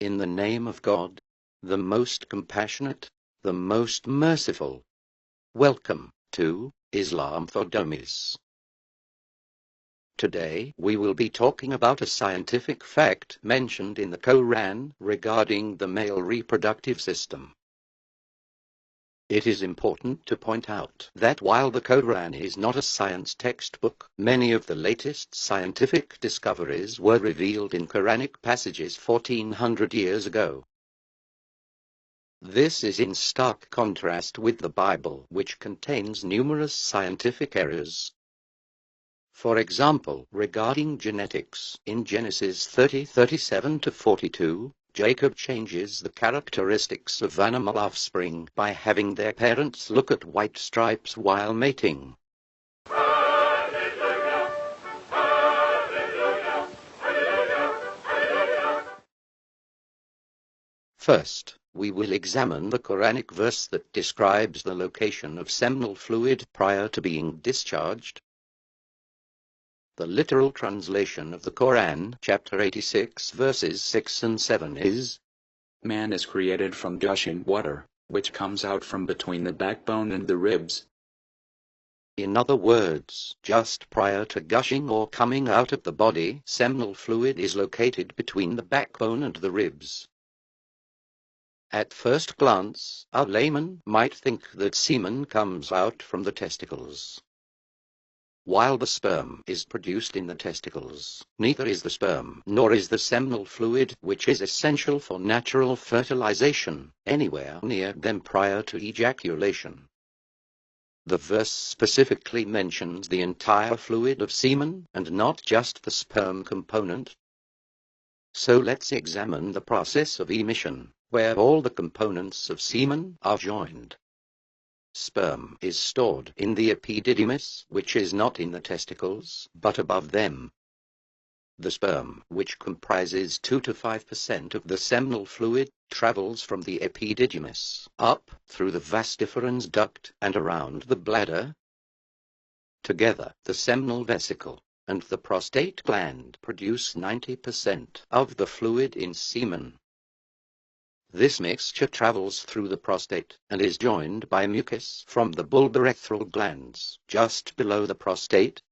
In the name of God, the most compassionate, the most merciful. Welcome to Islam for Dummies. Today we will be talking about a scientific fact mentioned in the Quran regarding the male reproductive system. It is important to point out that while the Quran is not a science textbook, many of the latest scientific discoveries were revealed in Quranic passages 1400 years ago. This is in stark contrast with the Bible, which contains numerous scientific errors. For example, regarding genetics, in Genesis 30:37-42, Jacob changes the characteristics of animal offspring by having their parents look at white stripes while mating. Hallelujah, hallelujah, hallelujah, hallelujah. First, we will examine the Quranic verse that describes the location of seminal fluid prior to being discharged. The literal translation of the Quran, chapter 86, verses 6 and 7 is, Man is created from gushing water, which comes out from between the backbone and the ribs. in other words, just prior to gushing or coming out of the body, seminal fluid is located between the backbone and the ribs. At first glance, a layman might think that semen comes out from the testicles. While the sperm is produced in the testicles, neither is the sperm nor is the seminal fluid, which is essential for natural fertilization, anywhere near them prior to ejaculation. The verse specifically mentions the entire fluid of semen and not just the sperm component. So let's examine the process of emission, where all the components of semen are joined. Sperm is stored in the epididymis, which is not in the testicles, but above them. The sperm, which comprises 2 to 5% of the seminal fluid, travels from the epididymis up through the vas deferens duct and around the bladder. Together, the seminal vesicle and the prostate gland produce 90% of the fluid in semen. This mixture travels through the prostate and is joined by mucus from the bulbourethral glands just below the prostate.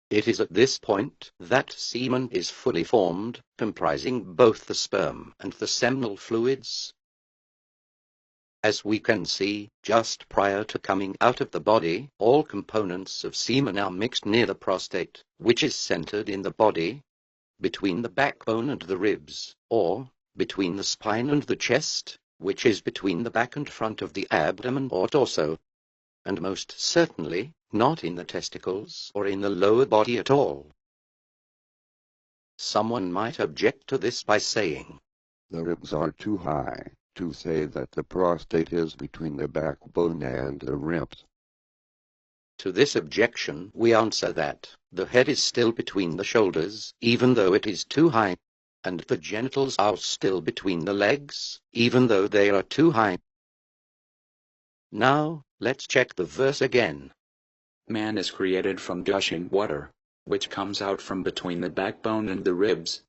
It is at this point that semen is fully formed, comprising both the sperm and the seminal fluids. As we can see, just prior to coming out of the body, all components of semen are mixed near the prostate, which is centered in the body, between the backbone and the ribs, or between the spine and the chest, which is between the back and front of the abdomen or torso, and most certainly not in the testicles or in the lower body at all. Someone might object to this by saying, The ribs are too high to say that the prostate is between the backbone and the ribs. To this objection we answer that the head is still between the shoulders, even though it is too high, and the genitals are still between the legs, even though they are too high. Now, let's check the verse again. Man is created from gushing water, which comes out from between the backbone and the ribs.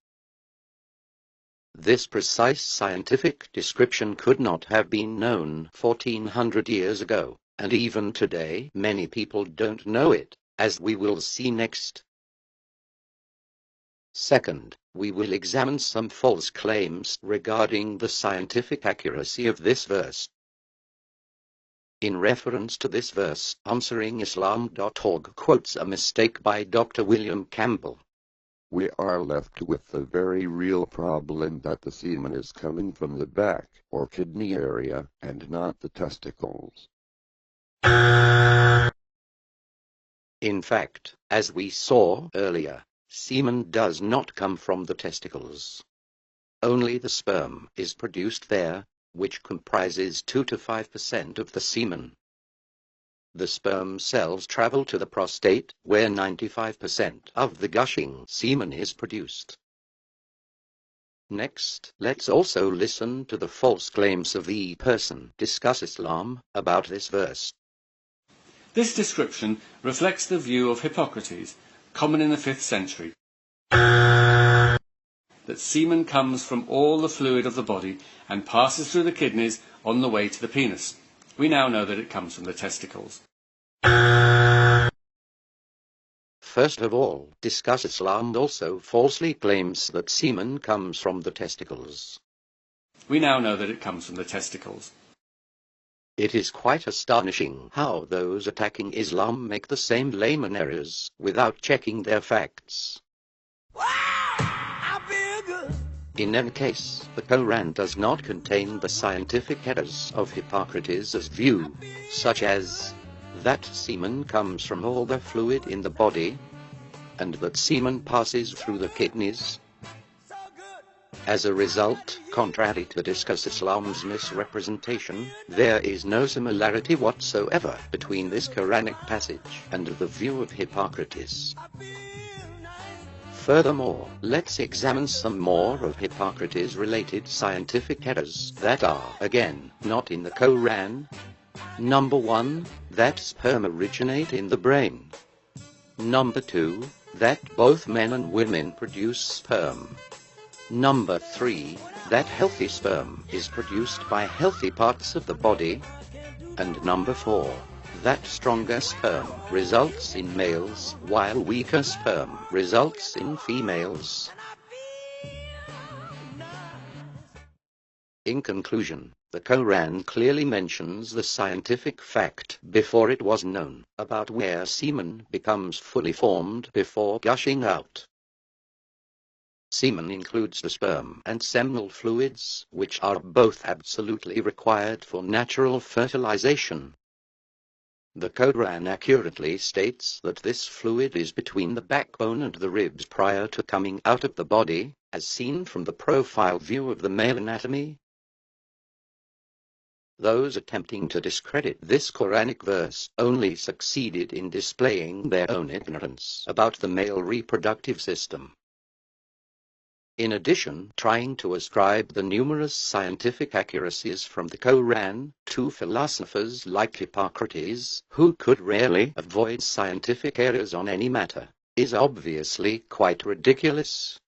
This precise scientific description could not have been known 1400 years ago, and even today many people don't know it, as we will see next. Second, we will examine some false claims regarding the scientific accuracy of this verse. In reference to this verse, Answeringislam.org quotes a mistake by Dr. William Campbell. We are left with the very real problem that the semen is coming from the back or kidney area and not the testicles. In fact, as we saw earlier, semen does not come from the testicles. Only the sperm is produced there, which comprises 2 to 5% of the semen. The sperm cells travel to the prostate, where 95% of the gushing semen is produced. Next, let's also listen to the false claims of the person discuss Islam about this verse. This description reflects the view of Hippocrates, common in the 5th century. that semen comes from all the fluid of the body and passes through the kidneys on the way to the penis. We now know that it comes from the testicles. First of all, discuss Islam also falsely claims that semen comes from the testicles. We now know that it comes from the testicles. It is quite astonishing how those attacking Islam make the same layman errors without checking their facts. In any case, the Quran does not contain the scientific errors of Hippocrates' view, such as that semen comes from all the fluid in the body, and that semen passes through the kidneys. As a result, contrary to discuss Islam's misrepresentation, there is no similarity whatsoever between this Quranic passage and the view of Hippocrates. Furthermore, let's examine some more of Hippocrates-related scientific errors that are, again, not in the Quran. Number 1, that sperm originate in the brain. Number 2, that both men and women produce sperm. Number 3, that healthy sperm is produced by healthy parts of the body. And number 4, that stronger sperm results in males, while weaker sperm results in females. In conclusion, the Quran clearly mentions the scientific fact before it was known about where semen becomes fully formed before gushing out. Semen includes the sperm and seminal fluids, which are both absolutely required for natural fertilization. The Quran accurately states that this fluid is between the backbone and the ribs prior to coming out of the body, as seen from the profile view of the male anatomy. Those attempting to discredit this Quranic verse only succeeded in displaying their own ignorance about the male reproductive system. In addition, trying to ascribe the numerous scientific accuracies from the Quran to philosophers like Hippocrates, who could rarely avoid scientific errors on any matter, is obviously quite ridiculous.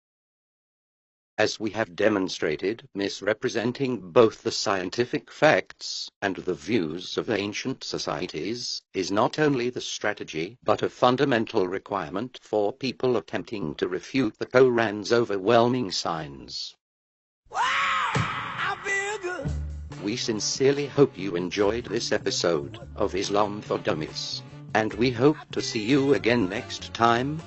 As we have demonstrated, misrepresenting both the scientific facts and the views of ancient societies is not only the strategy but a fundamental requirement for people attempting to refute the Quran's overwhelming signs. We sincerely hope you enjoyed this episode of Islam for Dummies, and we hope to see you again next time.